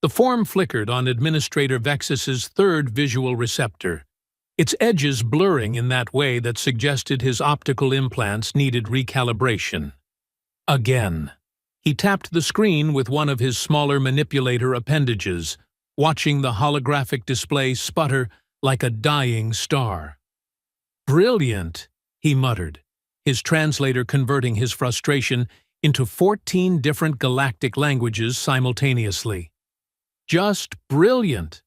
The form flickered on Administrator Vexus's third visual receptor, its edges blurring in that way that suggested his optical implants needed recalibration. Again. He tapped the screen with one of his smaller manipulator appendages, watching the holographic display sputter like a dying star. "Brilliant," he muttered, his translator converting his frustration into 14 different galactic languages simultaneously. Just brilliant.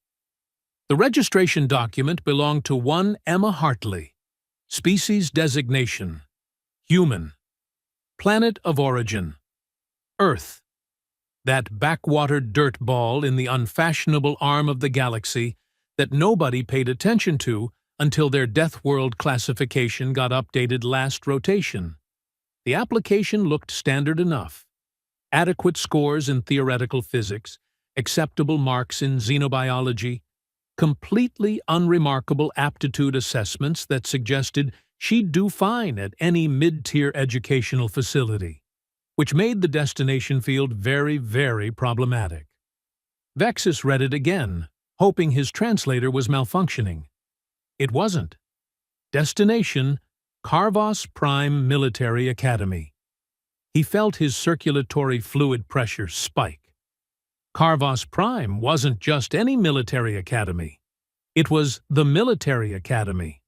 The registration document belonged to one Emma Hartley. Species designation: human. Planet of origin: Earth. That backwater dirt ball in the unfashionable arm of the galaxy that nobody paid attention to until their Death World classification got updated last rotation. The application looked standard enough. Adequate scores in theoretical physics, acceptable marks in xenobiology, completely unremarkable aptitude assessments that suggested she'd do fine at any mid-tier educational facility, which made the destination field very, very problematic. Vexus read it again, hoping his translator was malfunctioning. It wasn't. Destination: Carvos Prime Military Academy. He felt his circulatory fluid pressure spike. Carvos Prime wasn't just any military academy. It was the Military Academy,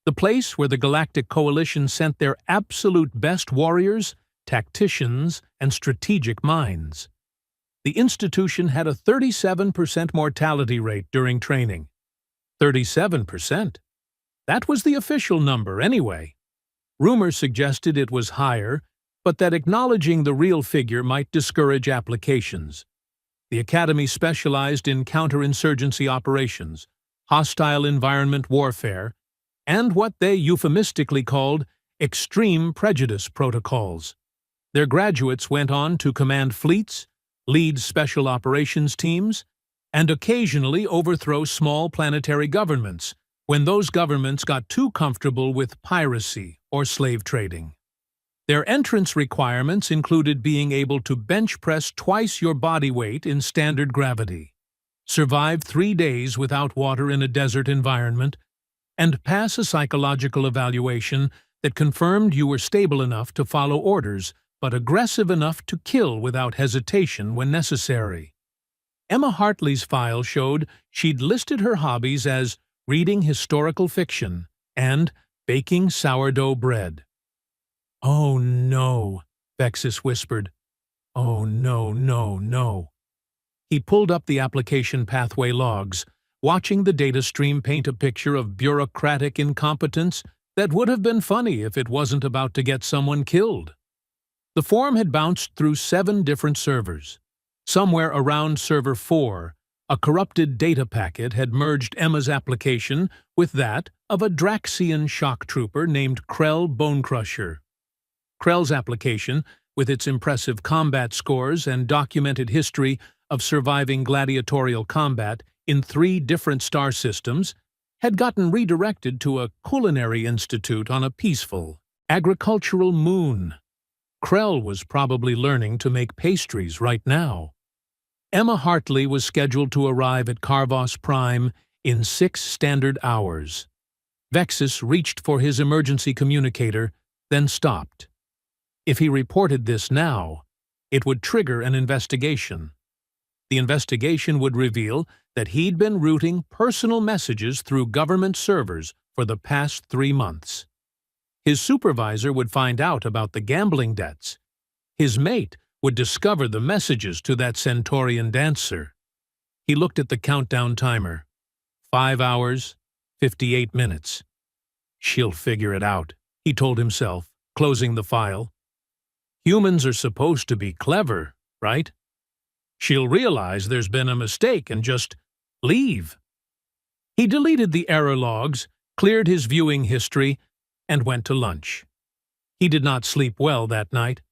the place where the Galactic Coalition sent their absolute best warriors, tacticians, and strategic minds. The institution had a 37% mortality rate during training. 37%? That was the official number, anyway. Rumors suggested it was higher, but that acknowledging the real figure might discourage applications. The Academy specialized in counterinsurgency operations, hostile environment warfare, and what they euphemistically called extreme prejudice protocols. Their graduates went on to command fleets, lead special operations teams, and occasionally overthrow small planetary governments when those governments got too comfortable with piracy or slave trading. Their entrance requirements included being able to bench press twice your body weight in standard gravity, survive 3 days without water in a desert environment, and pass a psychological evaluation that confirmed you were stable enough to follow orders but aggressive enough to kill without hesitation when necessary. Emma Hartley's file showed she'd listed her hobbies as reading historical fiction and baking sourdough bread. "Oh no," Vexus whispered. "Oh no, no, no." He pulled up the application pathway logs, watching the data stream paint a picture of bureaucratic incompetence that would have been funny if it wasn't about to get someone killed. The form had bounced through 7 different servers. Somewhere around server 4, a corrupted data packet had merged Emma's application with that of a Draxian shock trooper named Krell Bonecrusher. Krell's application, with its impressive combat scores and documented history of surviving gladiatorial combat in 3 different star systems, had gotten redirected to a culinary institute on a peaceful, agricultural moon. Krell was probably learning to make pastries right now. Emma Hartley was scheduled to arrive at Carvos Prime in 6 standard hours. Vexus reached for his emergency communicator, then stopped. If he reported this now, it would trigger an investigation. The investigation would reveal that he'd been routing personal messages through government servers for the past 3 months. His supervisor would find out about the gambling debts. His mate would discover the messages to that Centaurian dancer. He looked at the countdown timer. 5 hours, 58 minutes. "She'll figure it out," he told himself, closing the file. "Humans are supposed to be clever, right? She'll realize there's been a mistake and just leave." He deleted the error logs, cleared his viewing history, and went to lunch. He did not sleep well that night.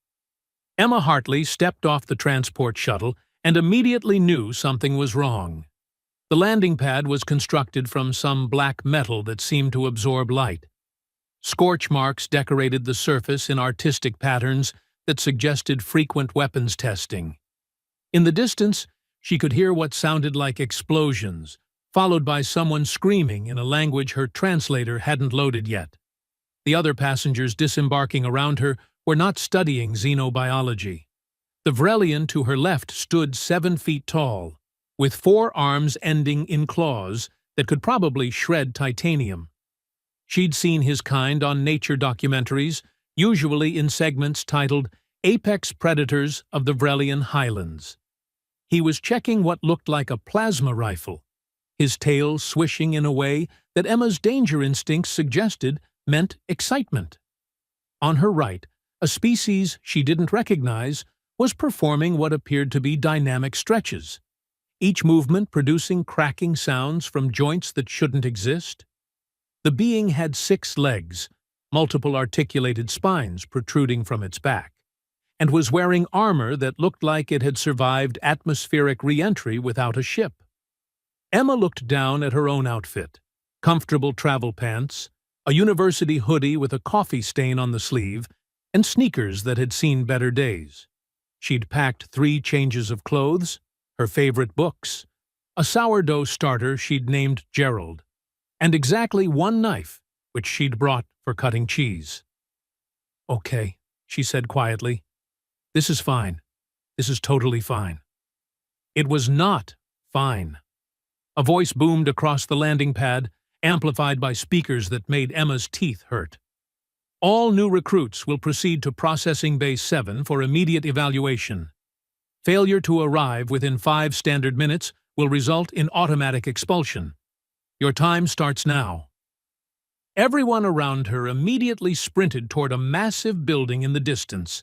Emma Hartley stepped off the transport shuttle and immediately knew something was wrong. The landing pad was constructed from some black metal that seemed to absorb light. Scorch marks decorated the surface in artistic patterns that suggested frequent weapons testing. In the distance, She could hear what sounded like explosions, followed by someone screaming in a language her translator hadn't loaded yet. The other passengers disembarking around her were not studying xenobiology. The Vrelian to her left stood 7 feet tall, with 4 arms ending in claws that could probably shred titanium. She'd seen his kind on nature documentaries, usually in segments titled Apex Predators of the Vrelian Highlands. He was checking what looked like a plasma rifle, his tail swishing in a way that Emma's danger instincts suggested meant excitement. On her right, a species she didn't recognize was performing what appeared to be dynamic stretches, each movement producing cracking sounds from joints that shouldn't exist. The being had 6 legs, multiple articulated spines protruding from its back, and was wearing armor that looked like it had survived atmospheric re-entry without a ship. Emma looked down at her own outfit: comfortable travel pants, a university hoodie with a coffee stain on the sleeve, and sneakers that had seen better days. She'd packed 3 changes of clothes, her favorite books, a sourdough starter she'd named Gerald, and exactly 1 knife, which she'd brought for cutting cheese. "Okay," she said quietly. "This is fine. This is totally fine." It was not fine. A voice boomed across the landing pad, amplified by speakers that made Emma's teeth hurt. "All new recruits will proceed to Processing Bay 7 for immediate evaluation. Failure to arrive within 5 standard minutes will result in automatic expulsion. Your time starts now." Everyone around her immediately sprinted toward a massive building in the distance.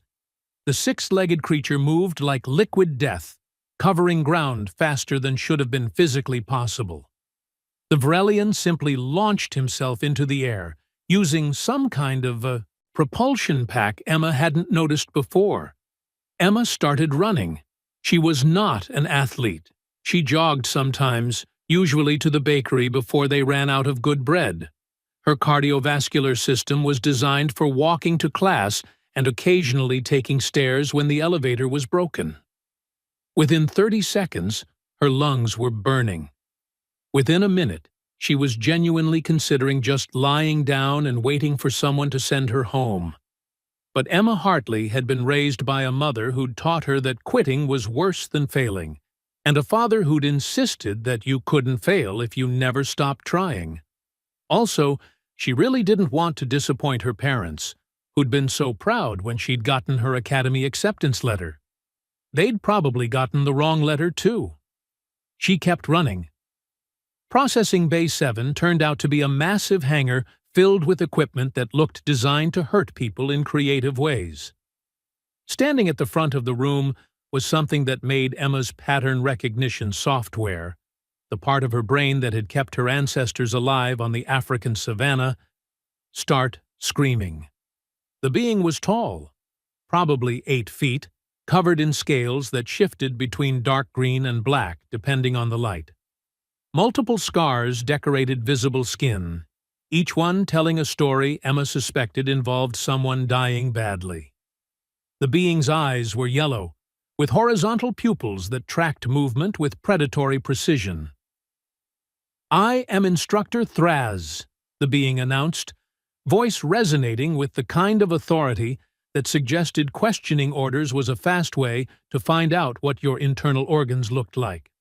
The 6-legged creature moved like liquid death, covering ground faster than should have been physically possible. The Vrelian simply launched himself into the air, using some kind of a propulsion pack Emma hadn't noticed before. Emma started running. She was not an athlete. She jogged sometimes, usually to the bakery before they ran out of good bread. Her cardiovascular system was designed for walking to class and occasionally taking stairs when the elevator was broken. Within 30 seconds, her lungs were burning. Within a minute, she was genuinely considering just lying down and waiting for someone to send her home. But Emma Hartley had been raised by a mother who'd taught her that quitting was worse than failing, and a father who'd insisted that you couldn't fail if you never stopped trying. Also, she really didn't want to disappoint her parents, who'd been so proud when she'd gotten her academy acceptance letter. They'd probably gotten the wrong letter, too. She kept running. Processing Bay 7 turned out to be a massive hangar filled with equipment that looked designed to hurt people in creative ways. Standing at the front of the room was something that made Emma's pattern recognition software, the part of her brain that had kept her ancestors alive on the African savanna, start screaming. The being was tall, probably 8 feet, covered in scales that shifted between dark green and black depending on the light. Multiple scars decorated visible skin, each one telling a story Emma suspected involved someone dying badly. The being's eyes were yellow, with horizontal pupils that tracked movement with predatory precision. "I am Instructor Thraz," the being announced, voice resonating with the kind of authority that suggested questioning orders was a fast way to find out what your internal organs looked like.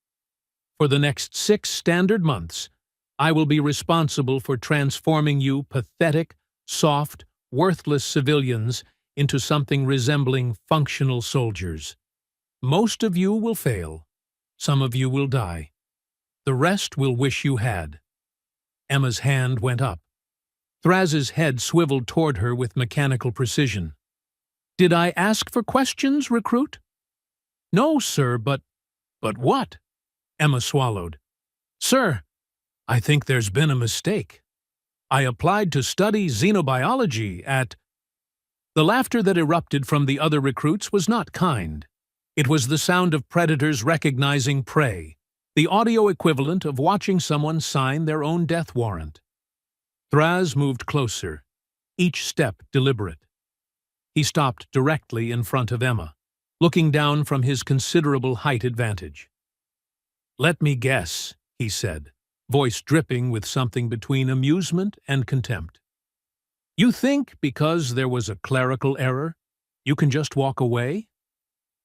"For the next 6 standard months, I will be responsible for transforming you pathetic, soft, worthless civilians into something resembling functional soldiers. Most of you will fail. Some of you will die. The rest will wish you had." Emma's hand went up. Thraz's head swiveled toward her with mechanical precision. "Did I ask for questions, recruit?" "No, sir, but what?" Emma swallowed. "Sir, I think there's been a mistake. I applied to study xenobiology at—" The laughter that erupted from the other recruits was not kind. It was the sound of predators recognizing prey, the audio equivalent of watching someone sign their own death warrant. Thraz moved closer, each step deliberate. He stopped directly in front of Emma, looking down from his considerable height advantage. "Let me guess," he said, voice dripping with something between amusement and contempt. "You think because there was a clerical error, you can just walk away?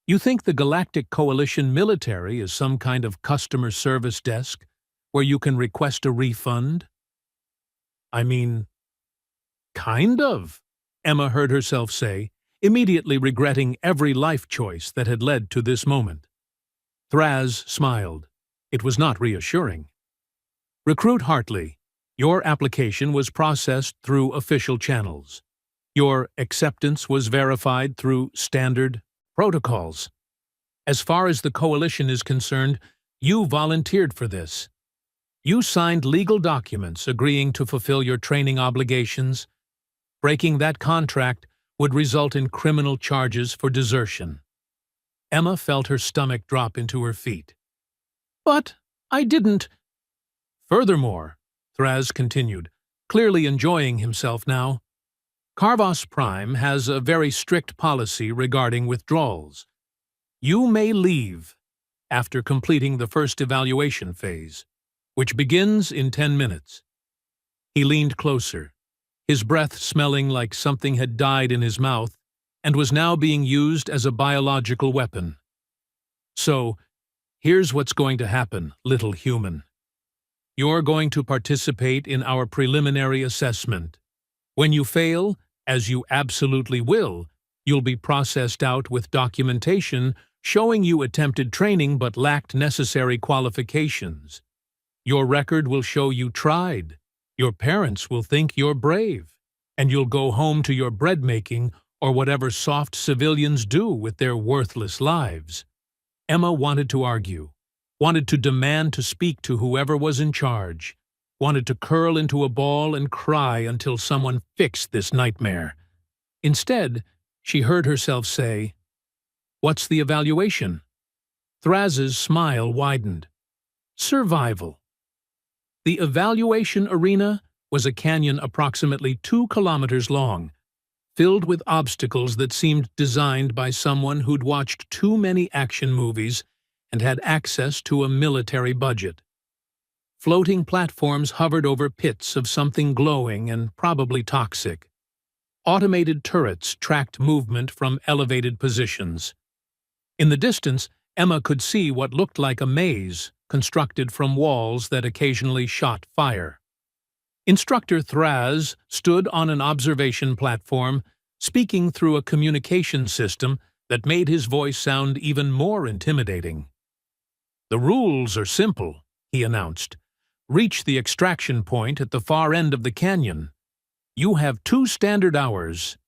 You think the Galactic Coalition military is some kind of customer service desk where you can request a refund?" "I mean, kind of," Emma heard herself say, immediately regretting every life choice that had led to this moment. Thraz smiled. It was not reassuring. "Recruit Hartley, your application was processed through official channels. Your acceptance was verified through standard protocols. As far as the Coalition is concerned, you volunteered for this. You signed legal documents agreeing to fulfill your training obligations. Breaking that contract would result in criminal charges for desertion." Emma felt her stomach drop into her feet. "But I didn't—" "Furthermore," Thraz continued, clearly enjoying himself now, "Carvos Prime has a very strict policy regarding withdrawals. You may leave after completing the first evaluation phase, which begins in 10 minutes. He leaned closer, his breath smelling like something had died in his mouth and was now being used as a biological weapon. "So, here's what's going to happen, little human. You're going to participate in our preliminary assessment. When you fail, as you absolutely will, you'll be processed out with documentation showing you attempted training but lacked necessary qualifications. Your record will show you tried. Your parents will think you're brave, and you'll go home to your bread-making or whatever soft civilians do with their worthless lives." Emma wanted to argue, wanted to demand to speak to whoever was in charge, wanted to curl into a ball and cry until someone fixed this nightmare. Instead, she heard herself say, "What's the evaluation?" Thraz's smile widened. "Survival." The evaluation arena was a canyon approximately 2 kilometers long, filled with obstacles that seemed designed by someone who'd watched too many action movies and had access to a military budget. Floating platforms hovered over pits of something glowing and probably toxic. Automated turrets tracked movement from elevated positions. In the distance, Emma could see what looked like a maze constructed from walls that occasionally shot fire. Instructor Thraz stood on an observation platform, speaking through a communication system that made his voice sound even more intimidating. "The rules are simple," he announced. "Reach the extraction point at the far end of the canyon. You have 2 standard hours.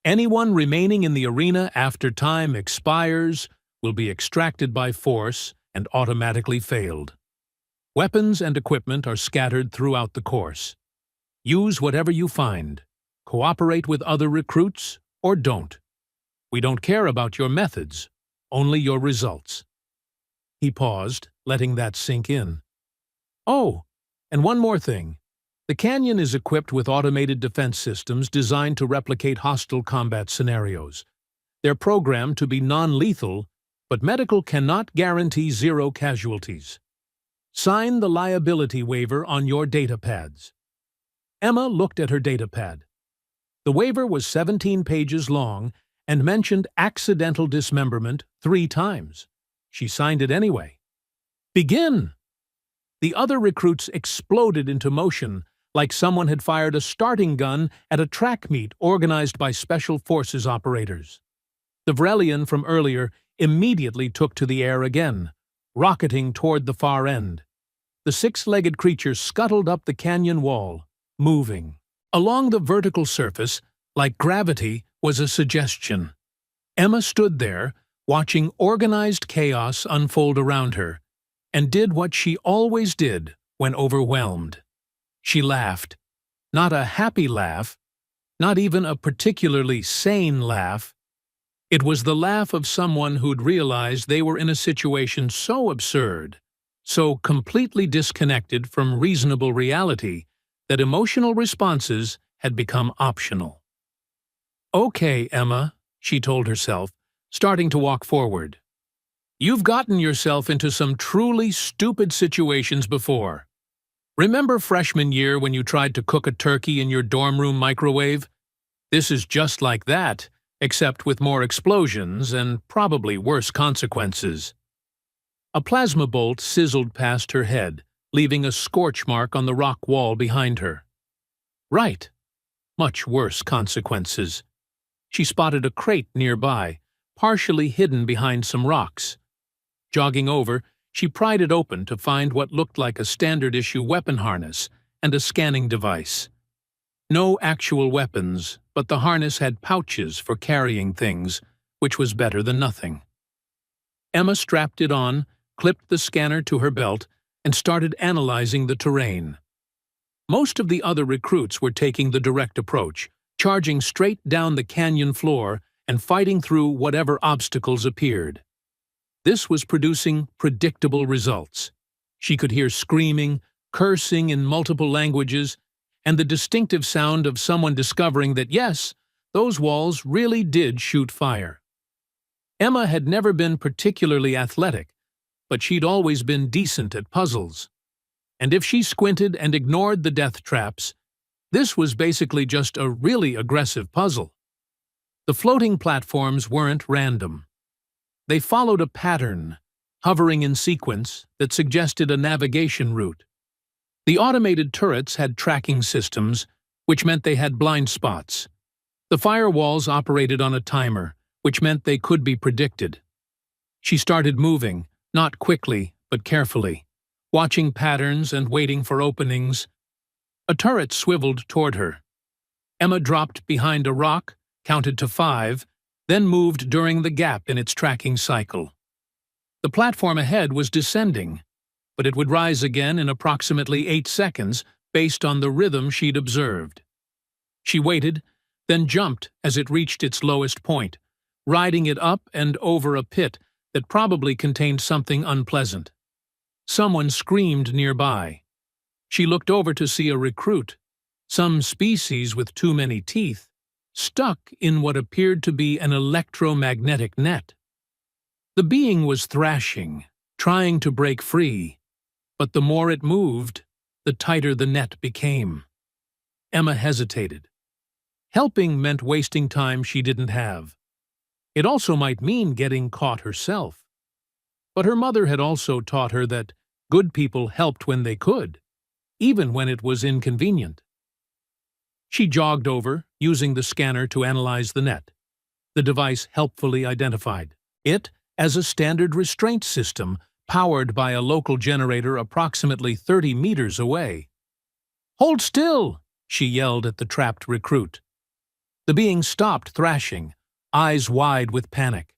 Anyone remaining in the arena after time expires will be extracted by force and automatically failed. Weapons and equipment are scattered throughout the course. Use whatever you find. Cooperate with other recruits or don't. We don't care about your methods, only your results." He paused, letting that sink in. "Oh, and one more thing. The canyon is equipped with automated defense systems designed to replicate hostile combat scenarios. They're programmed to be non-lethal, but medical cannot guarantee 0 casualties. Sign the liability waiver on your datapads." Emma looked at her datapad. The waiver was 17 pages long and mentioned accidental dismemberment 3 times. She signed it anyway. "Begin!" The other recruits exploded into motion, like someone had fired a starting gun at a track meet organized by Special Forces operators. The Vrelian from earlier immediately took to the air again, rocketing toward the far end. The 6-legged creature scuttled up the canyon wall, moving. Along the vertical surface, like gravity, was a suggestion. Emma stood there, watching organized chaos unfold around her, and did what she always did when overwhelmed. She laughed. Not a happy laugh, not even a particularly sane laugh. It was the laugh of someone who'd realized they were in a situation so absurd, so completely disconnected from reasonable reality, that emotional responses had become optional. "Okay, Emma," she told herself, starting to walk forward. You've gotten yourself into some truly stupid situations before. Remember freshman year when you tried to cook a turkey in your dorm room microwave? This is just like that, except with more explosions and probably worse consequences. A plasma bolt sizzled past her head, leaving a scorch mark on the rock wall behind her. Right. Much worse consequences. She spotted a crate nearby, partially hidden behind some rocks. Jogging over, she pried it open to find what looked like a standard-issue weapon harness and a scanning device. No actual weapons, but the harness had pouches for carrying things, which was better than nothing. Emma strapped it on, clipped the scanner to her belt, and started analyzing the terrain. Most of the other recruits were taking the direct approach, charging straight down the canyon floor and fighting through whatever obstacles appeared. This was producing predictable results. She could hear screaming, cursing in multiple languages, and the distinctive sound of someone discovering that yes, those walls really did shoot fire. Emma had never been particularly athletic, but she'd always been decent at puzzles. And if she squinted and ignored the death traps, this was basically just a really aggressive puzzle. The floating platforms weren't random. They followed a pattern, hovering in sequence, that suggested a navigation route. The automated turrets had tracking systems, which meant they had blind spots. The firewalls operated on a timer, which meant they could be predicted. She started moving, not quickly, but carefully, watching patterns and waiting for openings. A turret swiveled toward her. Emma dropped behind a rock, counted to 5, then moved during the gap in its tracking cycle. The platform ahead was descending, but it would rise again in approximately 8 seconds based on the rhythm she'd observed. She waited, then jumped as it reached its lowest point, riding it up and over a pit that probably contained something unpleasant. Someone screamed nearby. She looked over to see a recruit, some species with too many teeth, stuck in what appeared to be an electromagnetic net. The being was thrashing, trying to break free, but the more it moved, the tighter the net became. Emma hesitated. Helping meant wasting time she didn't have. It also might mean getting caught herself. But her mother had also taught her that good people helped when they could, even when it was inconvenient. She jogged over, using the scanner to analyze the net. The device helpfully identified it as a standard restraint system powered by a local generator approximately 30 meters away. "Hold still!" she yelled at the trapped recruit. The being stopped thrashing, eyes wide with panic.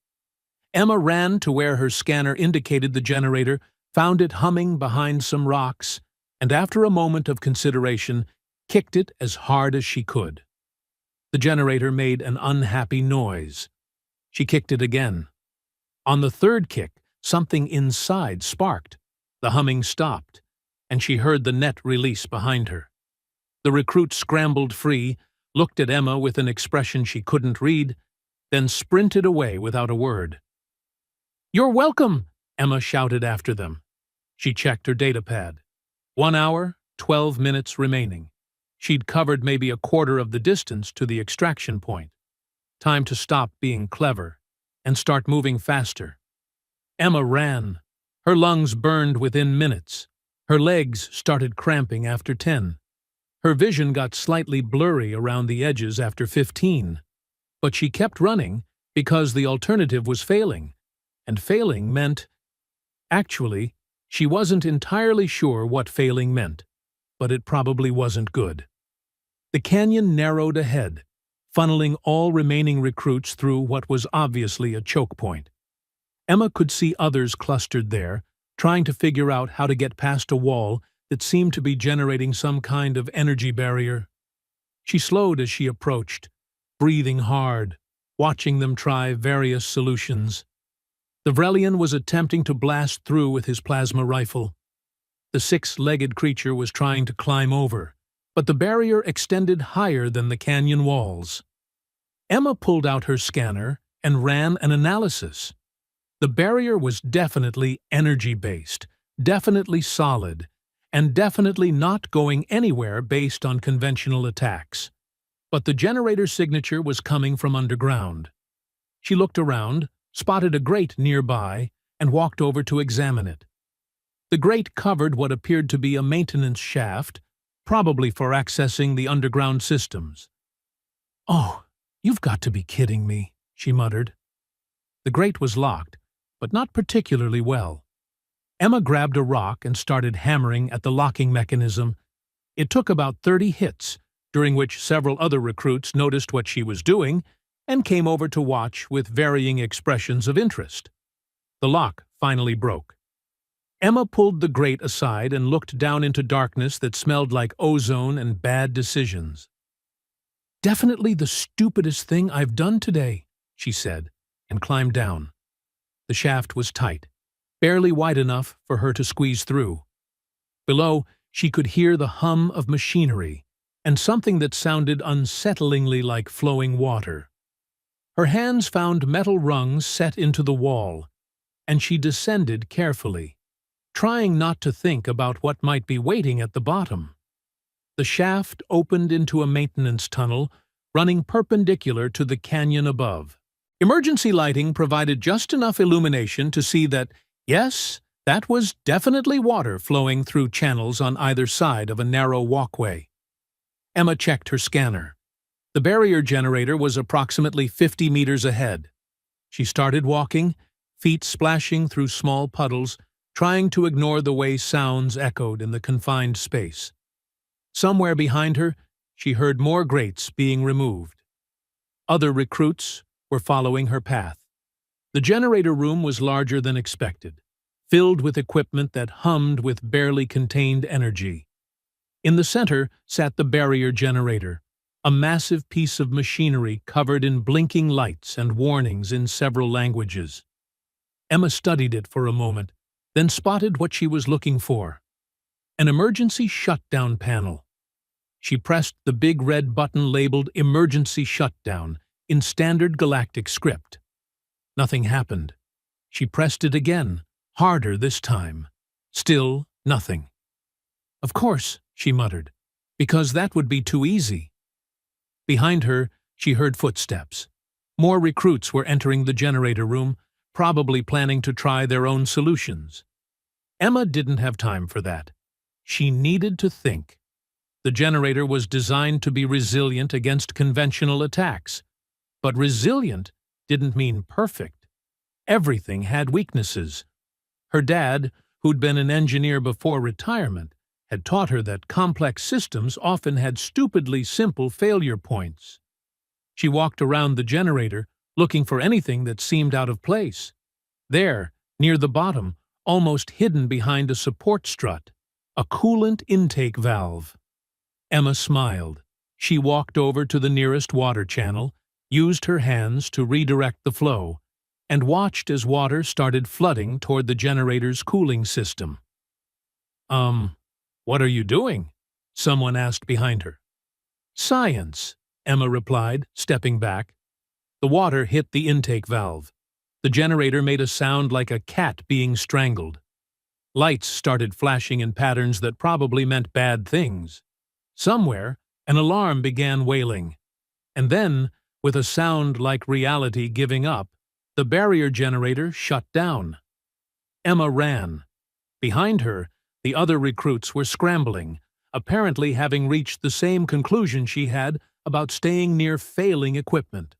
Emma ran to where her scanner indicated the generator, found it humming behind some rocks, and after a moment of consideration, kicked it as hard as she could. The generator made an unhappy noise. She kicked it again. On the third kick, something inside sparked. The humming stopped, and she heard the net release behind her. The recruit scrambled free, looked at Emma with an expression she couldn't read, then sprinted away without a word. "You're welcome!" Emma shouted after them. She checked her datapad. 1 hour, 12 minutes remaining. She'd covered maybe a quarter of the distance to the extraction point. Time to stop being clever and start moving faster. Emma ran. Her lungs burned within minutes. Her legs started cramping after 10. Her vision got slightly blurry around the edges after 15. But she kept running because the alternative was failing, and failing meant... Actually, she wasn't entirely sure what failing meant, but it probably wasn't good. The canyon narrowed ahead, funneling all remaining recruits through what was obviously a choke point. Emma could see others clustered there, trying to figure out how to get past a wall that seemed to be generating some kind of energy barrier. She slowed as she approached, breathing hard, watching them try various solutions. The Vrelian was attempting to blast through with his plasma rifle. The 6-legged creature was trying to climb over, but the barrier extended higher than the canyon walls. Emma pulled out her scanner and ran an analysis. The barrier was definitely energy-based, definitely solid, and definitely not going anywhere based on conventional attacks. But the generator signature was coming from underground. She looked around, spotted a grate nearby, and walked over to examine it. The grate covered what appeared to be a maintenance shaft, probably for accessing the underground systems. "Oh, you've got to be kidding me," she muttered. The grate was locked, but not particularly well. Emma grabbed a rock and started hammering at the locking mechanism. It took about 30 hits, during which several other recruits noticed what she was doing and came over to watch with varying expressions of interest. The lock finally broke. Emma pulled the grate aside and looked down into darkness that smelled like ozone and bad decisions. "Definitely the stupidest thing I've done today," she said, and climbed down. The shaft was tight, barely wide enough for her to squeeze through. Below, she could hear the hum of machinery and something that sounded unsettlingly like flowing water. Her hands found metal rungs set into the wall, and she descended carefully, trying not to think about what might be waiting at the bottom. The shaft opened into a maintenance tunnel running perpendicular to the canyon above. Emergency lighting provided just enough illumination to see that, yes, that was definitely water flowing through channels on either side of a narrow walkway. Emma checked her scanner. The barrier generator was approximately 50 meters ahead. She started walking, feet splashing through small puddles, trying to ignore the way sounds echoed in the confined space. Somewhere behind her, she heard more grates being removed. Other recruits were following her path. The generator room was larger than expected, filled with equipment that hummed with barely contained energy. In the center sat the barrier generator, a massive piece of machinery covered in blinking lights and warnings in several languages. Emma studied it for a moment, then spotted what she was looking for: an emergency shutdown panel. She pressed the big red button labeled Emergency Shutdown in standard Galactic script. Nothing happened. She pressed it again, harder this time. Still nothing. "Of course," she muttered, "because that would be too easy." Behind her, she heard footsteps. More recruits were entering the generator room, probably planning to try their own solutions. Emma didn't have time for that. She needed to think. The generator was designed to be resilient against conventional attacks. But resilient didn't mean perfect. Everything had weaknesses. Her dad, who'd been an engineer before retirement, had taught her that complex systems often had stupidly simple failure points. She walked around the generator, looking for anything that seemed out of place. There, near the bottom, almost hidden behind a support strut, a coolant intake valve. Emma smiled. She walked over to the nearest water channel, used her hands to redirect the flow, and watched as water started flooding toward the generator's cooling system. What are you doing?" someone asked behind her. "Science," Emma replied, stepping back. The water hit the intake valve. The generator made a sound like a cat being strangled. Lights started flashing in patterns that probably meant bad things. Somewhere, an alarm began wailing. And then, with a sound like reality giving up, the barrier generator shut down. Emma ran. Behind her, the other recruits were scrambling, apparently having reached the same conclusion she had about staying near failing equipment.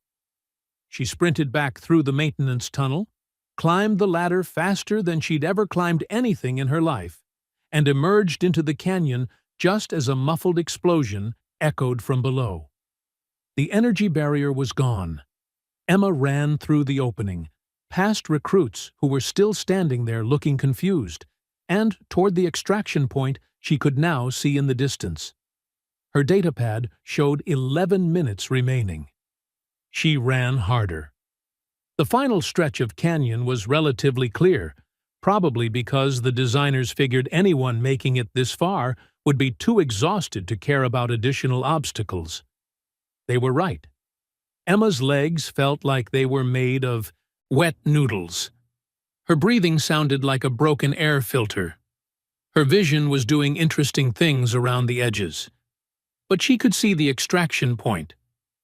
She sprinted back through the maintenance tunnel, climbed the ladder faster than she'd ever climbed anything in her life, and emerged into the canyon just as a muffled explosion echoed from below. The energy barrier was gone. Emma ran through the opening, past recruits who were still standing there looking confused, and toward the extraction point she could now see in the distance. Her datapad showed 11 minutes remaining. She ran harder. The final stretch of canyon was relatively clear, probably because the designers figured anyone making it this far would be too exhausted to care about additional obstacles. They were right. Emma's legs felt like they were made of wet noodles. Her breathing sounded like a broken air filter. Her vision was doing interesting things around the edges. But she could see the extraction point,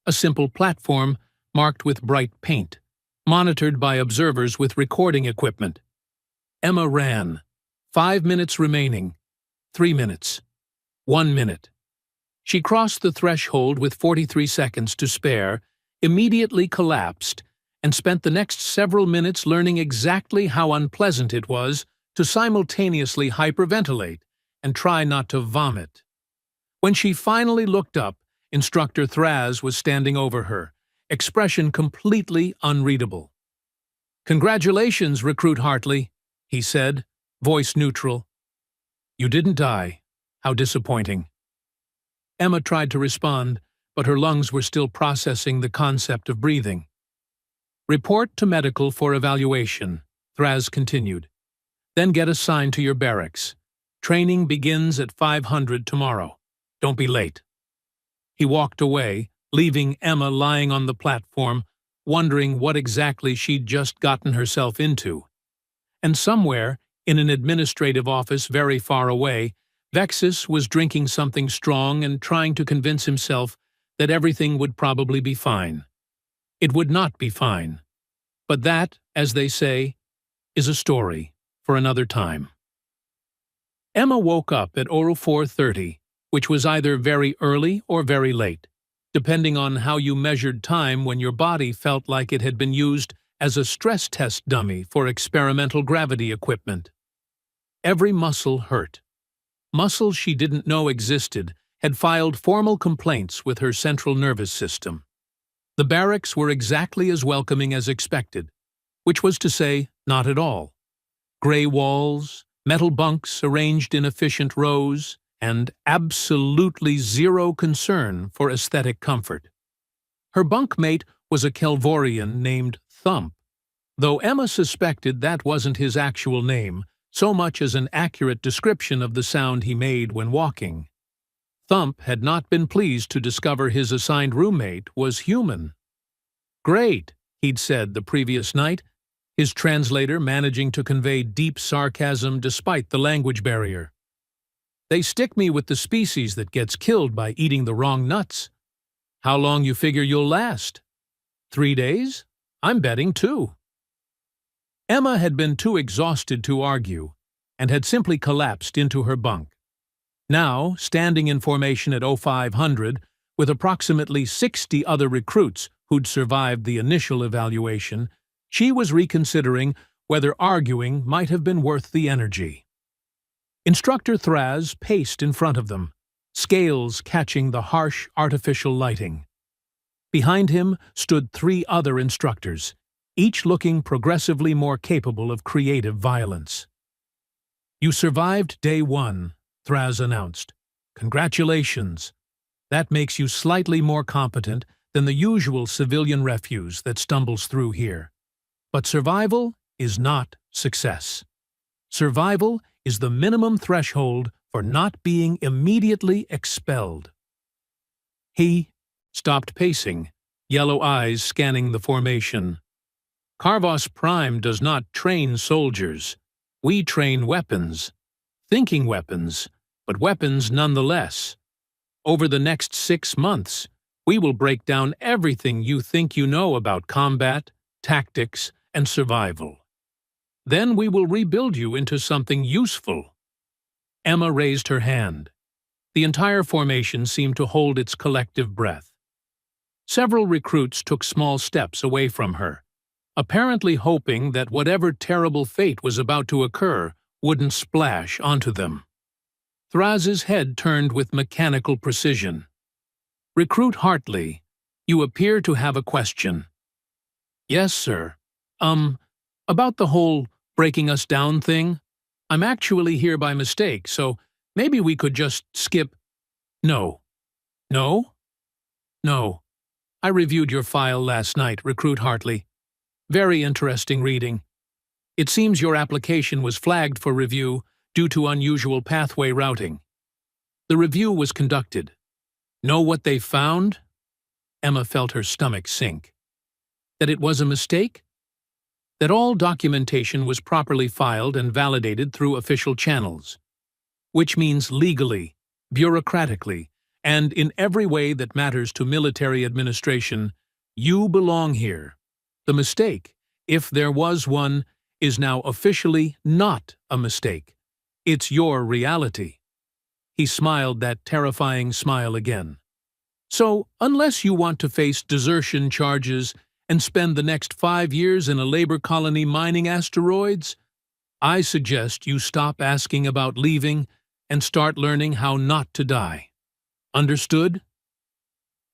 a simple platform marked with bright paint, monitored by observers with recording equipment. Emma ran. 5 minutes remaining. 3 minutes. 1 minute. She crossed the threshold with 43 seconds to spare, immediately collapsed, and spent the next several minutes learning exactly how unpleasant it was to simultaneously hyperventilate and try not to vomit. When she finally looked up, Instructor Thraz was standing over her, expression completely unreadable. "Congratulations, Recruit Hartley," he said, voice neutral. "You didn't die. How disappointing." Emma tried to respond, but her lungs were still processing the concept of breathing. "Report to medical for evaluation," Thraz continued. "Then get assigned to your barracks. Training begins at 500 tomorrow. Don't be late." He walked away, leaving Emma lying on the platform, wondering what exactly she'd just gotten herself into. And somewhere, in an administrative office very far away, Vexus was drinking something strong and trying to convince himself that everything would probably be fine. It would not be fine. But that, as they say, is a story for another time. Emma woke up at 04:30, which was either very early or very late, depending on how you measured time when your body felt like it had been used as a stress test dummy for experimental gravity equipment. Every muscle hurt. Muscles she didn't know existed had filed formal complaints with her central nervous system. The barracks were exactly as welcoming as expected, which was to say, not at all. Gray walls, metal bunks arranged in efficient rows, and absolutely zero concern for aesthetic comfort. Her bunkmate was a Kelvorian named Thump, though Emma suspected that wasn't his actual name, so much as an accurate description of the sound he made when walking. Thump had not been pleased to discover his assigned roommate was human. "Great," he'd said the previous night, his translator managing to convey deep sarcasm despite the language barrier. "They stick me with the species that gets killed by eating the wrong nuts. How long you figure you'll last? 3 days? I'm betting 2. Emma had been too exhausted to argue, and had simply collapsed into her bunk. Now, standing in formation at 0500, with approximately 60 other recruits who'd survived the initial evaluation, she was reconsidering whether arguing might have been worth the energy. Instructor Thraz paced in front of them, scales catching the harsh artificial lighting. Behind him stood 3 other instructors, each looking progressively more capable of creative violence. "You survived day 1, Thraz announced. "Congratulations. That makes you slightly more competent than the usual civilian refuse that stumbles through here. But survival is not success. Survival is the minimum threshold for not being immediately expelled." He stopped pacing, yellow eyes scanning the formation. "Carvos Prime does not train soldiers. We train weapons. Thinking weapons, but weapons nonetheless. Over the next 6 months, we will break down everything you think you know about combat, tactics, and survival. Then we will rebuild you into something useful." Emma raised her hand. The entire formation seemed to hold its collective breath. Several recruits took small steps away from her, apparently hoping that whatever terrible fate was about to occur wouldn't splash onto them. Thraz's head turned with mechanical precision. "Recruit Hartley, you appear to have a question." "Yes, sir. About the whole breaking us down thing. I'm actually here by mistake, so maybe we could just skip—" "No. No? No. I reviewed your file last night, Recruit Hartley. Very interesting reading. It seems your application was flagged for review due to unusual pathway routing. The review was conducted. Know what they found?" Emma felt her stomach sink. "That it was a mistake?" that all documentation was properly filed and validated through official channels, which means legally, bureaucratically, and in every way that matters to military administration. You belong here. The mistake, if there was one, is now officially not a mistake. It's your reality. He smiled that terrifying smile again. So, unless you want to face desertion charges and spend the next 5 years in a labor colony mining asteroids, I suggest you stop asking about leaving and start learning how not to die. Understood?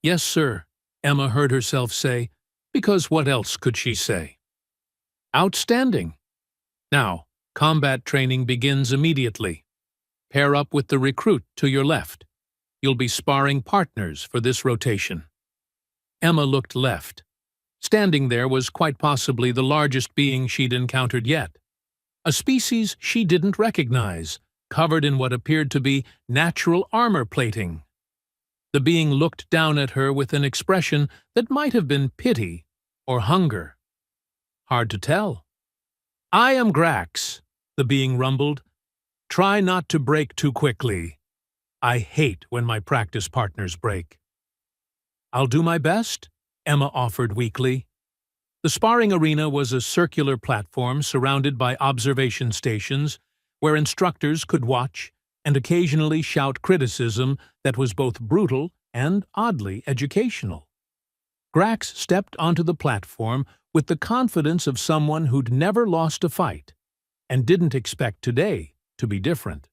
Yes, sir, Emma heard herself say, because what else could she say? Outstanding. Now, combat training begins immediately. Pair up with the recruit to your left. You'll be sparring partners for this rotation. Emma looked left. Standing there was quite possibly the largest being she'd encountered yet. A species she didn't recognize, covered in what appeared to be natural armor plating. The being looked down at her with an expression that might have been pity or hunger. Hard to tell. I am Grax, the being rumbled. Try not to break too quickly. I hate when my practice partners break. I'll do my best, Emma offered weakly. The sparring arena was a circular platform surrounded by observation stations where instructors could watch and occasionally shout criticism that was both brutal and oddly educational. Grax stepped onto the platform with the confidence of someone who'd never lost a fight and didn't expect today to be different.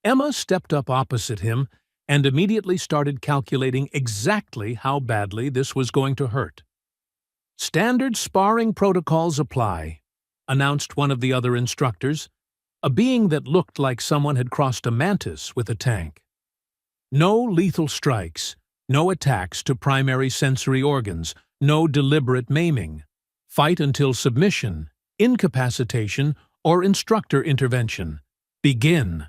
Emma stepped up opposite him and immediately started calculating exactly how badly this was going to hurt. Standard sparring protocols apply, announced one of the other instructors, a being that looked like someone had crossed a mantis with a tank. No lethal strikes, no attacks to primary sensory organs, no deliberate maiming. Fight until submission, incapacitation, or instructor intervention. Begin.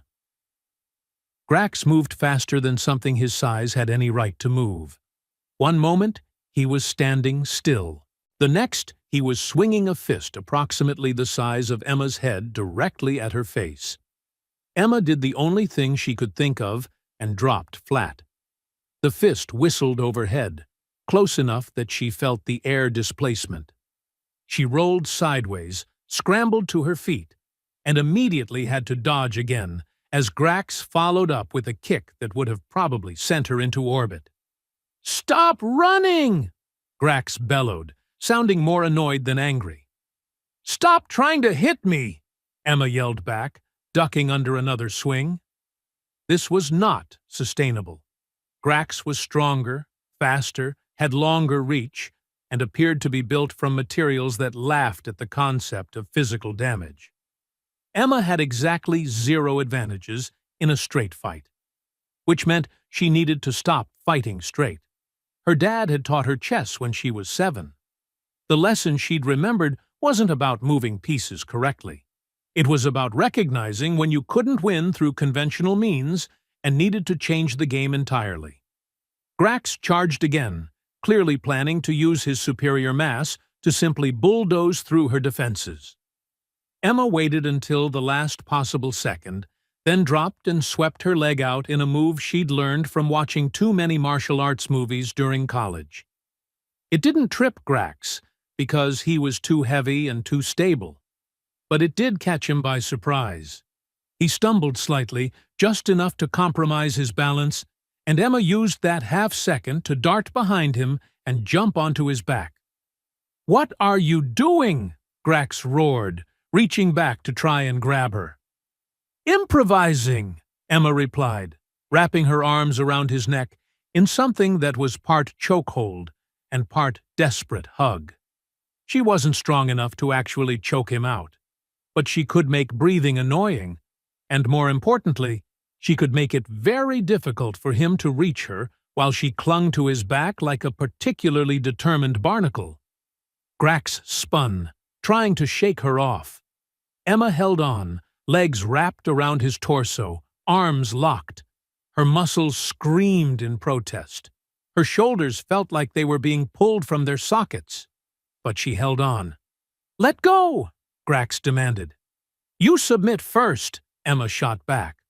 Grax moved faster than something his size had any right to move. One moment, he was standing still. The next, he was swinging a fist approximately the size of Emma's head directly at her face. Emma did the only thing she could think of and dropped flat. The fist whistled overhead, close enough that she felt the air displacement. She rolled sideways, scrambled to her feet, and immediately had to dodge again, as Grax followed up with a kick that would have probably sent her into orbit. "Stop running!" Grax bellowed, sounding more annoyed than angry. "Stop trying to hit me!" Emma yelled back, ducking under another swing. This was not sustainable. Grax was stronger, faster, had longer reach, and appeared to be built from materials that laughed at the concept of physical damage. Emma had exactly 0 advantages in a straight fight, which meant she needed to stop fighting straight. Her dad had taught her chess when she was 7. The lesson she'd remembered wasn't about moving pieces correctly. It was about recognizing when you couldn't win through conventional means and needed to change the game entirely. Grax charged again, clearly planning to use his superior mass to simply bulldoze through her defenses. Emma waited until the last possible second, then dropped and swept her leg out in a move she'd learned from watching too many martial arts movies during college. It didn't trip Grax, because he was too heavy and too stable, but it did catch him by surprise. He stumbled slightly, just enough to compromise his balance, and Emma used that half-second to dart behind him and jump onto his back. "What are you doing?" Grax roared, reaching back to try and grab her. "Improvising," Emma replied, wrapping her arms around his neck in something that was part chokehold and part desperate hug. She wasn't strong enough to actually choke him out, but she could make breathing annoying, and more importantly, she could make it very difficult for him to reach her while she clung to his back like a particularly determined barnacle. Grax spun, trying to shake her off. Emma held on, legs wrapped around his torso, arms locked. Her muscles screamed in protest. Her shoulders felt like they were being pulled from their sockets. But she held on. "Let go!" Grax demanded. "You submit first," Emma shot back.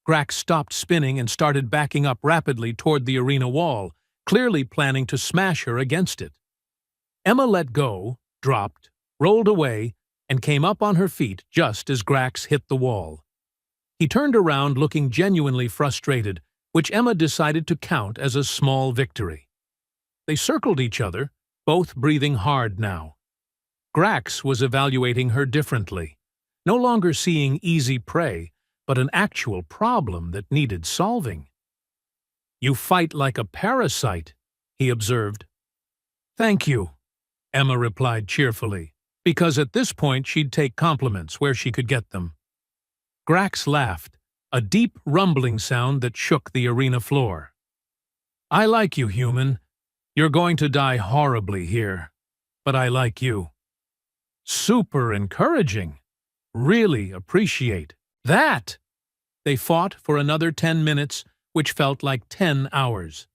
Grax stopped spinning and started backing up rapidly toward the arena wall, clearly planning to smash her against it. Emma let go, dropped, rolled away, and came up on her feet just as Grax hit the wall. He turned around looking genuinely frustrated, which Emma decided to count as a small victory. They circled each other, both breathing hard now. Grax was evaluating her differently, no longer seeing easy prey, but an actual problem that needed solving. "You fight like a parasite," he observed. "Thank you," Emma replied cheerfully, because at this point she'd take compliments where she could get them. Grax laughed, a deep rumbling sound that shook the arena floor. "I like you, human. You're going to die horribly here, but I like you." "Super encouraging. Really appreciate that." They fought for another 10 minutes, which felt like 10 hours.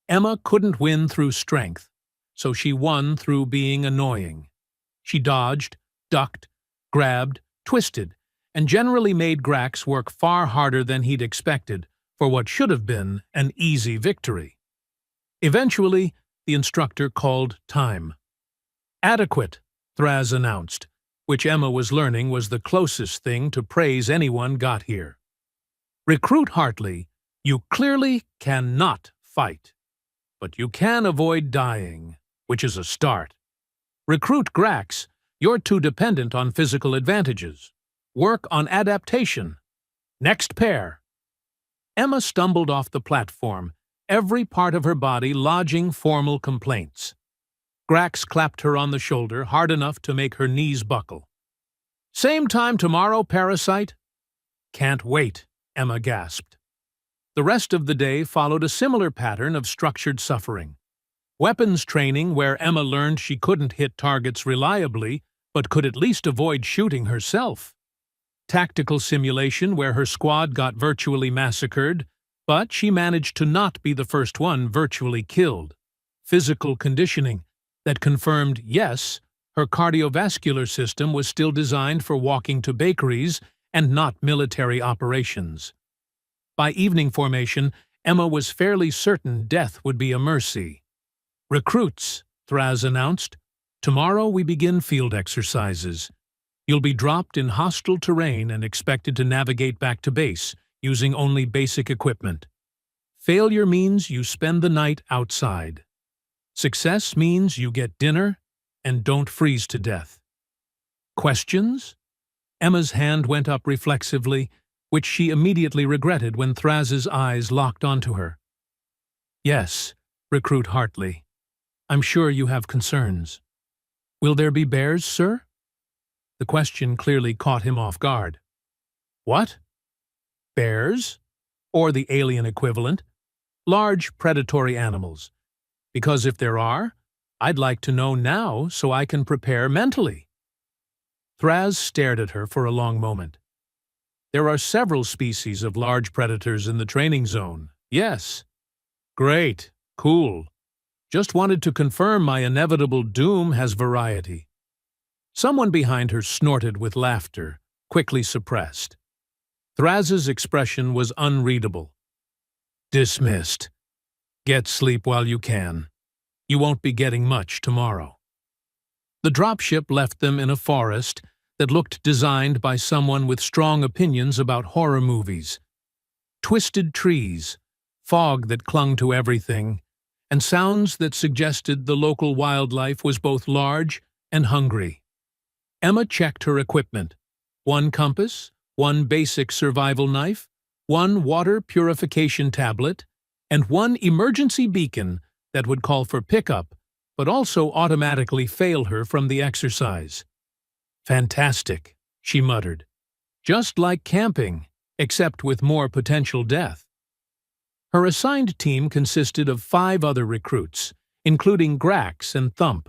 Emma couldn't win through strength, so she won through being annoying. She dodged, ducked, grabbed, twisted, and generally made Grax work far harder than he'd expected for what should have been an easy victory. Eventually, the instructor called time. "Adequate," Thraz announced, which Emma was learning was the closest thing to praise anyone got here. "Recruit Hartley, you clearly cannot fight, but you can avoid dying, which is a start. Recruit Grax, you're too dependent on physical advantages. Work on adaptation. Next pair." Emma stumbled off the platform, every part of her body lodging formal complaints. Grax clapped her on the shoulder hard enough to make her knees buckle. "Same time tomorrow, parasite?" "Can't wait," Emma gasped. The rest of the day followed a similar pattern of structured suffering. Weapons training where Emma learned she couldn't hit targets reliably, but could at least avoid shooting herself. Tactical simulation where her squad got virtually massacred, but she managed to not be the first one virtually killed. Physical conditioning that confirmed, yes, her cardiovascular system was still designed for walking to bakeries and not military operations. By evening formation, Emma was fairly certain death would be a mercy. "Recruits," Thraz announced, "tomorrow we begin field exercises. You'll be dropped in hostile terrain and expected to navigate back to base, using only basic equipment. Failure means you spend the night outside. Success means you get dinner and don't freeze to death." "Questions?" Emma's hand went up reflexively, which she immediately regretted when Thraz's eyes locked onto her. "Yes, Recruit Hartley. I'm sure you have concerns. Will there be bears, sir?" The question clearly caught him off guard. "What? Bears? Or the alien equivalent? Large predatory animals. Because if there are, I'd like to know now so I can prepare mentally." Thraz stared at her for a long moment. "There are several species of large predators in the training zone, yes." "Great, cool. Just wanted to confirm my inevitable doom has variety." Someone behind her snorted with laughter, quickly suppressed. Thraz's expression was unreadable. "Dismissed. Get sleep while you can. You won't be getting much tomorrow." The dropship left them in a forest that looked designed by someone with strong opinions about horror movies. Twisted trees, fog that clung to everything, and sounds that suggested the local wildlife was both large and hungry. Emma checked her equipment. 1 compass, 1 basic survival knife, 1 water purification tablet, and 1 emergency beacon that would call for pickup, but also automatically fail her from the exercise. "Fantastic," she muttered. "Just like camping, except with more potential death." Her assigned team consisted of 5 other recruits, including Grax and Thump.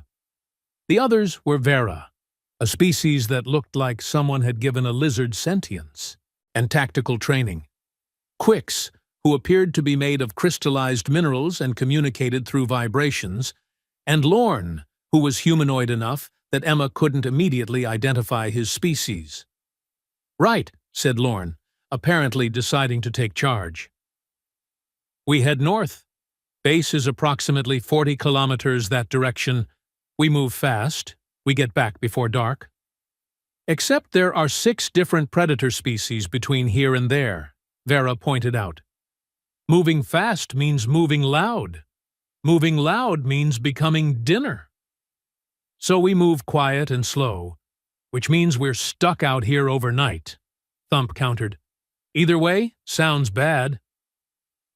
The others were Vera, a species that looked like someone had given a lizard sentience, and tactical training. Quicks, who appeared to be made of crystallized minerals and communicated through vibrations, and Lorne, who was humanoid enough that Emma couldn't immediately identify his species. "Right," said Lorne, apparently deciding to take charge. "We head north. Base is approximately 40 kilometers that direction. We move fast. We get back before dark. Except there are 6 different predator species between here and there," Vera pointed out. "Moving fast means moving loud. Moving loud means becoming dinner. So we move quiet and slow, which means we're stuck out here overnight," Thump countered. "Either way, sounds bad."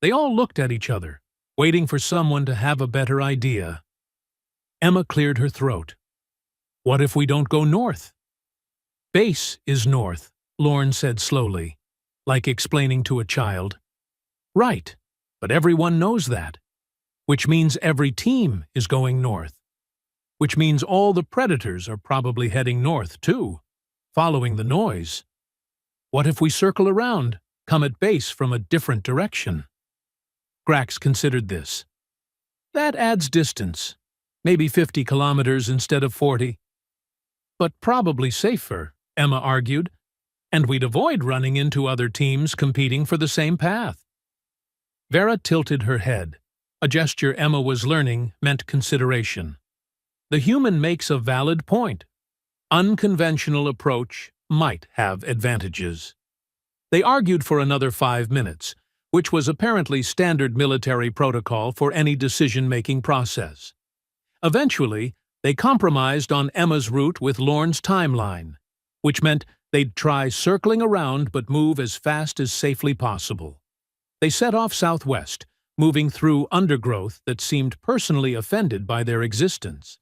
They all looked at each other, waiting for someone to have a better idea. Emma cleared her throat. "What if we don't go north?" "Base is north," Lorne said slowly, like explaining to a child. "Right, but everyone knows that. Which means every team is going north. Which means all the predators are probably heading north, too, following the noise. What if we circle around, come at base from a different direction?" Grax considered this. "That adds distance. Maybe 50 kilometers instead of 40. But probably safer," Emma argued, "and we'd avoid running into other teams competing for the same path." Vera tilted her head. A gesture Emma was learning meant consideration. The human makes a valid point. Unconventional approach might have advantages. They argued for another 5 minutes, which was apparently standard military protocol for any decision-making process. Eventually, they compromised on Emma's route with Lorne's timeline, which meant they'd try circling around but move as fast as safely possible. They set off southwest, moving through undergrowth that seemed personally offended by their existence.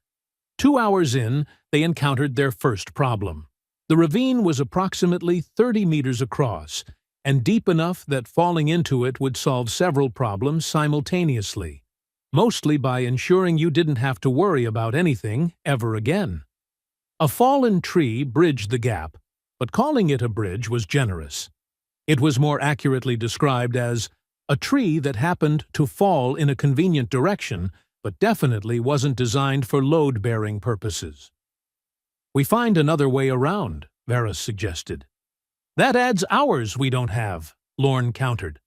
2 hours in, they encountered their first problem. The ravine was approximately 30 meters across, and deep enough that falling into it would solve several problems simultaneously, mostly by ensuring you didn't have to worry about anything ever again. A fallen tree bridged the gap, but calling it a bridge was generous. It was more accurately described as a tree that happened to fall in a convenient direction, but definitely wasn't designed for load-bearing purposes. "We find another way around," Vera suggested. "That adds hours we don't have," Lorne countered.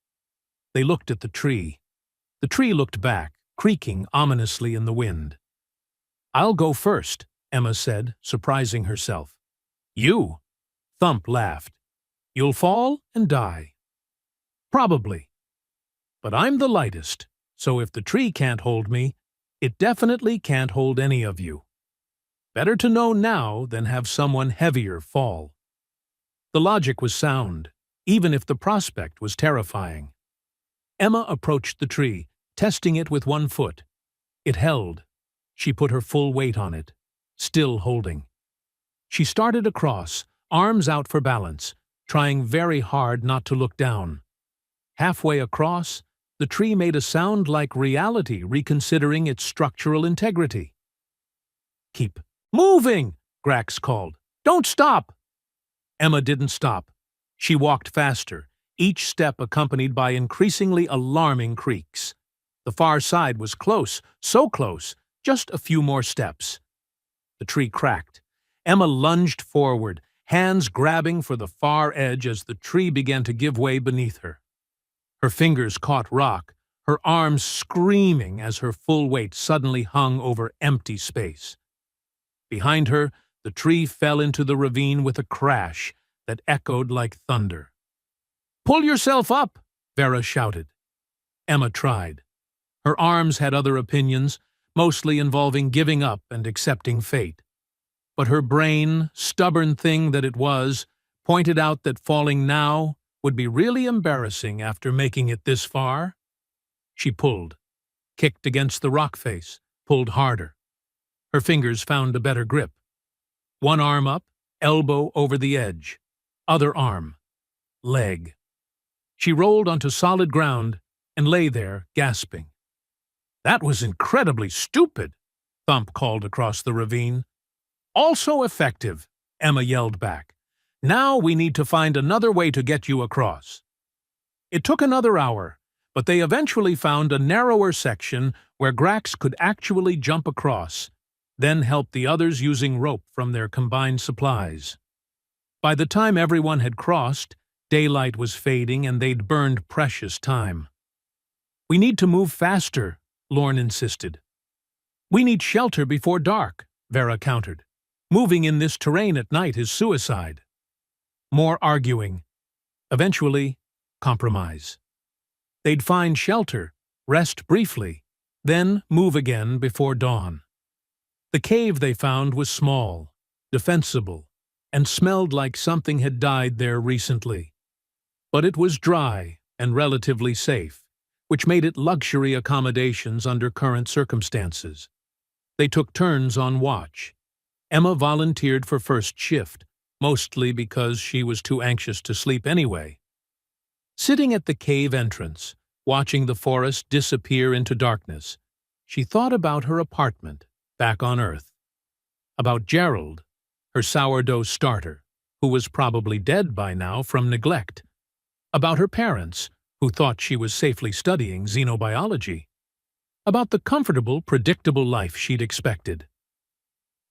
They looked at the tree. The tree looked back, creaking ominously in the wind. "I'll go first," Emma said, surprising herself. "You?" Thump laughed. "You'll fall and die." "Probably. But I'm the lightest, so if the tree can't hold me, it definitely can't hold any of you. Better to know now than have someone heavier fall." The logic was sound, even if the prospect was terrifying. Emma approached the tree, testing it with one foot. It held. She put her full weight on it, still holding. She started across, arms out for balance, trying very hard not to look down. Halfway across, the tree made a sound like reality reconsidering its structural integrity. "Keep moving!" Grax called. "Don't stop!" Emma didn't stop. She walked faster, each step accompanied by increasingly alarming creaks. The far side was close, so close, just a few more steps. The tree cracked. Emma lunged forward, hands grabbing for the far edge as the tree began to give way beneath her. Her fingers caught rock, her arms screaming as her full weight suddenly hung over empty space. Behind her, the tree fell into the ravine with a crash that echoed like thunder. "Pull yourself up!" Vera shouted. Emma tried. Her arms had other opinions, mostly involving giving up and accepting fate. But her brain, stubborn thing that it was, pointed out that falling now would be really embarrassing after making it this far. She pulled, kicked against the rock face, pulled harder. Her fingers found a better grip. One arm up, elbow over the edge. Other arm. Leg. She rolled onto solid ground and lay there, gasping. "That was incredibly stupid," Thump called across the ravine. "Also effective," Emma yelled back. "Now we need to find another way to get you across." It took another hour, but they eventually found a narrower section where Grax could actually jump across. then helped the others using rope from their combined supplies. By the time everyone had crossed, daylight was fading and they'd burned precious time. "We need to move faster," Lorne insisted. "We need shelter before dark," Vera countered. "Moving in this terrain at night is suicide." More arguing. Eventually, compromise. They'd find shelter, rest briefly, then move again before dawn. The cave they found was small, defensible, and smelled like something had died there recently. But it was dry and relatively safe, which made it luxury accommodations under current circumstances. They took turns on watch. Emma volunteered for first shift, mostly because she was too anxious to sleep anyway. Sitting at the cave entrance, watching the forest disappear into darkness, she thought about her apartment back on Earth. About Gerald, her sourdough starter, who was probably dead by now from neglect. About her parents, who thought she was safely studying xenobiology. About the comfortable, predictable life she'd expected.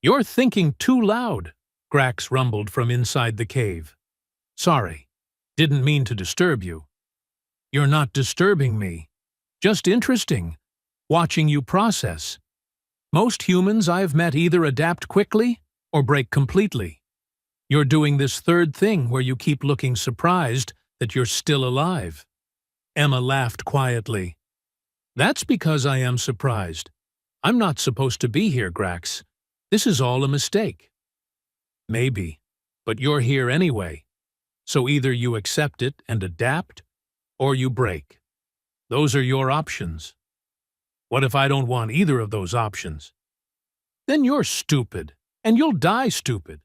"You're thinking too loud," Grax rumbled from inside the cave. "Sorry, didn't mean to disturb you." "You're not disturbing me. Just interesting, watching you process. Most humans I've met either adapt quickly or break completely. You're doing this third thing where you keep looking surprised that you're still alive." Emma laughed quietly. "That's because I am surprised. I'm not supposed to be here, Grax. This is all a mistake." "Maybe, but you're here anyway. So either you accept it and adapt, or you break. Those are your options." "What if I don't want either of those options?" "Then you're stupid, and you'll die stupid.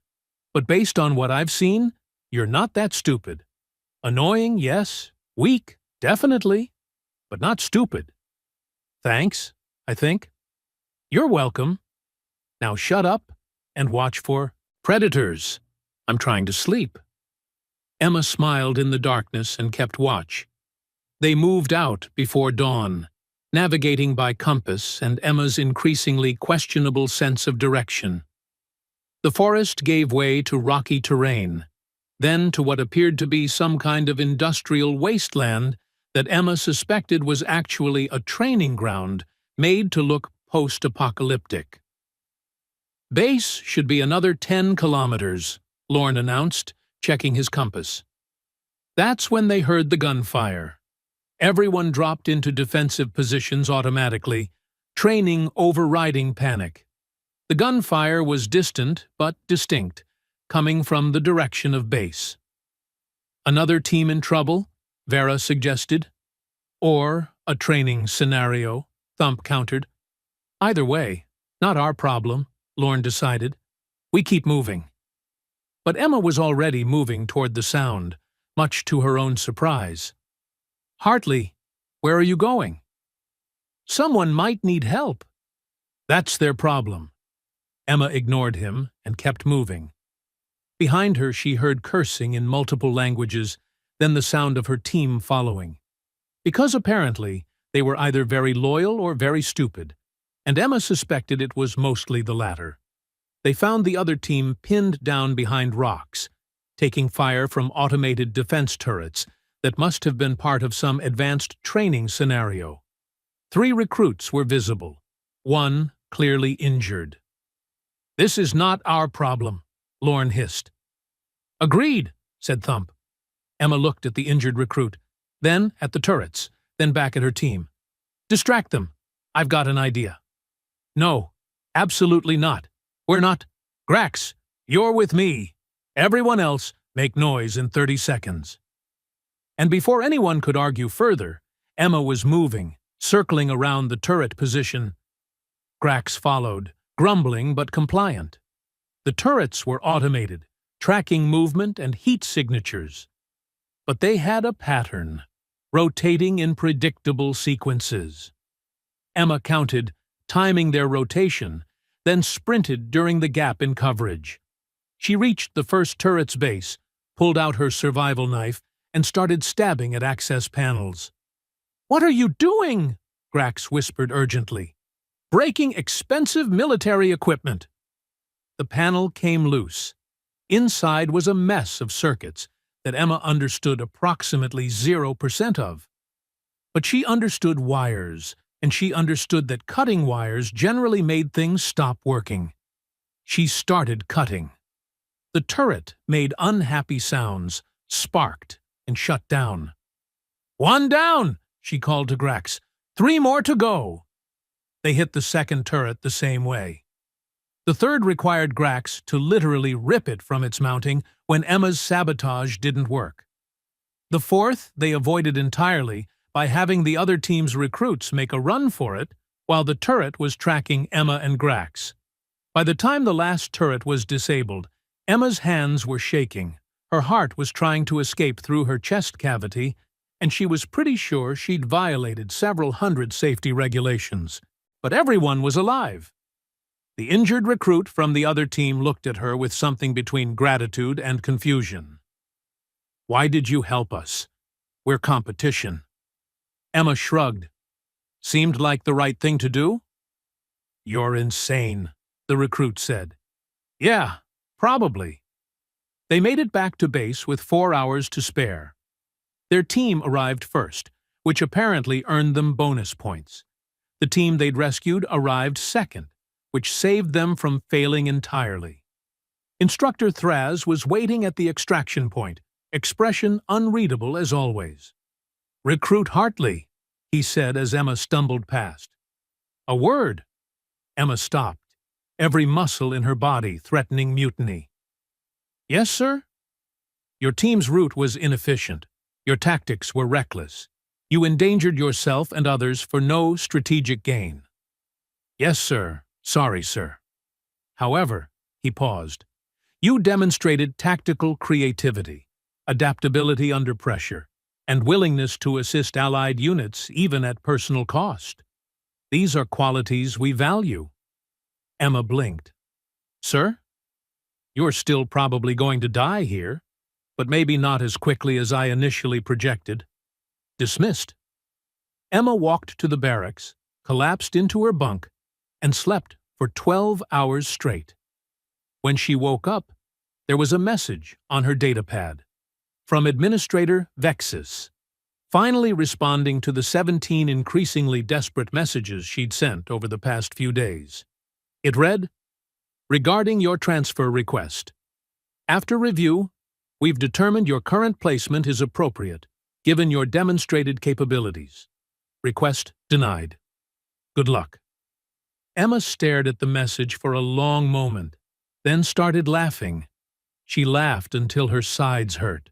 But based on what I've seen, you're not that stupid. Annoying, yes. Weak, definitely. But not stupid." "Thanks, I think." "You're welcome. Now shut up and watch for predators. I'm trying to sleep." Emma smiled in the darkness and kept watch. They moved out before dawn, navigating by compass and Emma's increasingly questionable sense of direction. The forest gave way to rocky terrain, then to what appeared to be some kind of industrial wasteland that Emma suspected was actually a training ground made to look post-apocalyptic. "Base should be another 10 kilometers, Lorne announced, checking his compass. That's when they heard the gunfire. Everyone dropped into defensive positions automatically, training overriding panic. The gunfire was distant but distinct, coming from the direction of base. "Another team in trouble?" Vera suggested. "Or a training scenario," Thump countered. "Either way, not our problem," Lorne decided. "We keep moving." But Emma was already moving toward the sound, much to her own surprise. "Hartley, where are you going?" "Someone might need help." "That's their problem." Emma ignored him and kept moving. Behind her she heard cursing in multiple languages, then the sound of her team following. Because apparently they were either very loyal or very stupid, and Emma suspected it was mostly the latter. They found the other team pinned down behind rocks, taking fire from automated defense turrets that must have been part of some advanced training scenario. 3 recruits were visible, one clearly injured. "This is not our problem," Lorne hissed. "Agreed," said Thump. Emma looked at the injured recruit, then at the turrets, then back at her team. "Distract them. I've got an idea." "No, absolutely not. We're not. Grax, you're with me. Everyone else, make noise in 30 seconds. And before anyone could argue further, Emma was moving, circling around the turret position. Grax followed, grumbling but compliant. The turrets were automated, tracking movement and heat signatures. But they had a pattern, rotating in predictable sequences. Emma counted, timing their rotation, then sprinted during the gap in coverage. She reached the first turret's base, pulled out her survival knife, and started stabbing at access panels. "What are you doing?" Grax whispered urgently. breaking expensive military equipment. The panel came loose. Inside was a mess of circuits that Emma understood approximately 0% of. But she understood wires, and she understood that cutting wires generally made things stop working. She started cutting. The turret made unhappy sounds, sparked, and shut down. "One down!" she called to Grax. "3 more to go!" They hit the second turret the same way. The third required Grax to literally rip it from its mounting when Emma's sabotage didn't work. The fourth they avoided entirely by having the other team's recruits make a run for it while the turret was tracking Emma and Grax. By the time the last turret was disabled, Emma's hands were shaking, her heart was trying to escape through her chest cavity, and she was pretty sure she'd violated several hundred safety regulations. But everyone was alive. The injured recruit from the other team looked at her with something between gratitude and confusion. "Why did you help us? We're competition." Emma shrugged. "Seemed like the right thing to do?" "You're insane," the recruit said. "Yeah, probably." They made it back to base with 4 hours to spare. Their team arrived first, which apparently earned them bonus points. The team they'd rescued arrived second, which saved them from failing entirely. Instructor Thraz was waiting at the extraction point, expression unreadable as always. "Recruit Hartley," he said as Emma stumbled past. "A word." Emma stopped, every muscle in her body threatening mutiny. "Yes, sir?" "Your team's route was inefficient. Your tactics were reckless. You endangered yourself and others for no strategic gain." "Yes, sir. Sorry, sir." "However," he paused, "you demonstrated tactical creativity, adaptability under pressure, and willingness to assist allied units even at personal cost. These are qualities we value." Emma blinked. "Sir? You're still probably going to die here, but maybe not as quickly as I initially projected." Dismissed. Emma walked to the barracks, collapsed into her bunk, and slept for 12 hours straight. When she woke up, there was a message on her datapad from Administrator Vexus, finally responding to the 17 increasingly desperate messages she'd sent over the past few days. It read, "Regarding your transfer request. After review, we've determined your current placement is appropriate, given your demonstrated capabilities. Request denied. Good luck." Emma stared at the message for a long moment, then started laughing. She laughed until her sides hurt,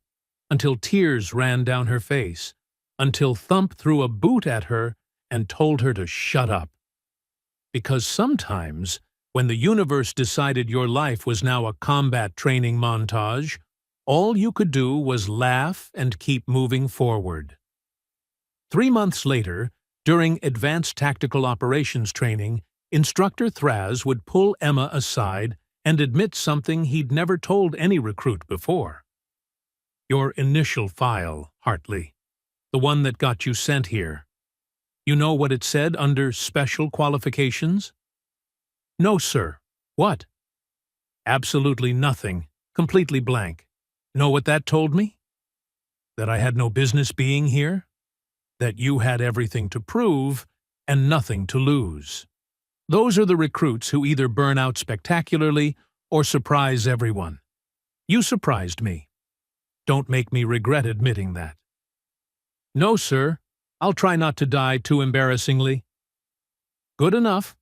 until tears ran down her face, until Thump threw a boot at her and told her to shut up. Because sometimes, when the universe decided your life was now a combat training montage, all you could do was laugh and keep moving forward. 3 months later, during Advanced Tactical Operations training, Instructor Thraz would pull Emma aside and admit something he'd never told any recruit before. "Your initial file, Hartley. The one that got you sent here. You know what it said under Special Qualifications?" "No, sir. What?" "Absolutely nothing. Completely blank. Know what that told me? That I had no business being here? That you had everything to prove and nothing to lose. Those are the recruits who either burn out spectacularly or surprise everyone. You surprised me. Don't make me regret admitting that." "No, sir. I'll try not to die too embarrassingly." "Good enough."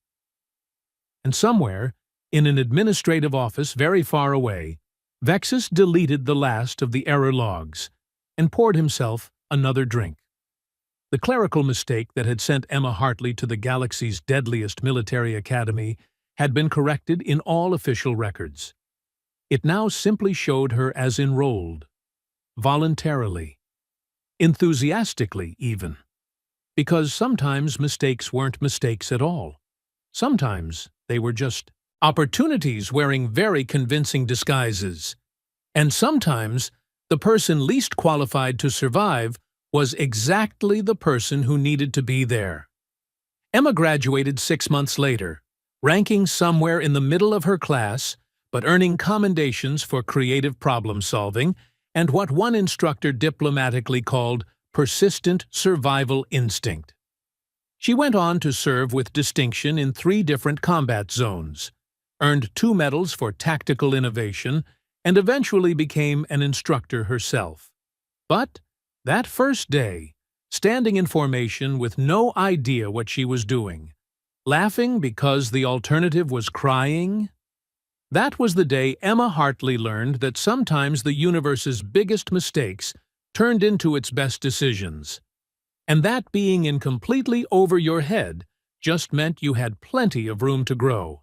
And somewhere, in an administrative office very far away, Vexus deleted the last of the error logs and poured himself another drink. The clerical mistake that had sent Emma Hartley to the galaxy's deadliest military academy had been corrected in all official records. It now simply showed her as enrolled, voluntarily, enthusiastically even. Because sometimes mistakes weren't mistakes at all. Sometimes they were just opportunities wearing very convincing disguises. And sometimes the person least qualified to survive was exactly the person who needed to be there. Emma graduated 6 months later, ranking somewhere in the middle of her class, but earning commendations for creative problem-solving and what one instructor diplomatically called persistent survival instinct. She went on to serve with distinction in 3 different combat zones, earned 2 medals for tactical innovation, and eventually became an instructor herself. But that first day, standing in formation with no idea what she was doing, laughing because the alternative was crying, that was the day Emma Hartley learned that sometimes the universe's biggest mistakes turned into its best decisions, and that being in completely over your head just meant you had plenty of room to grow.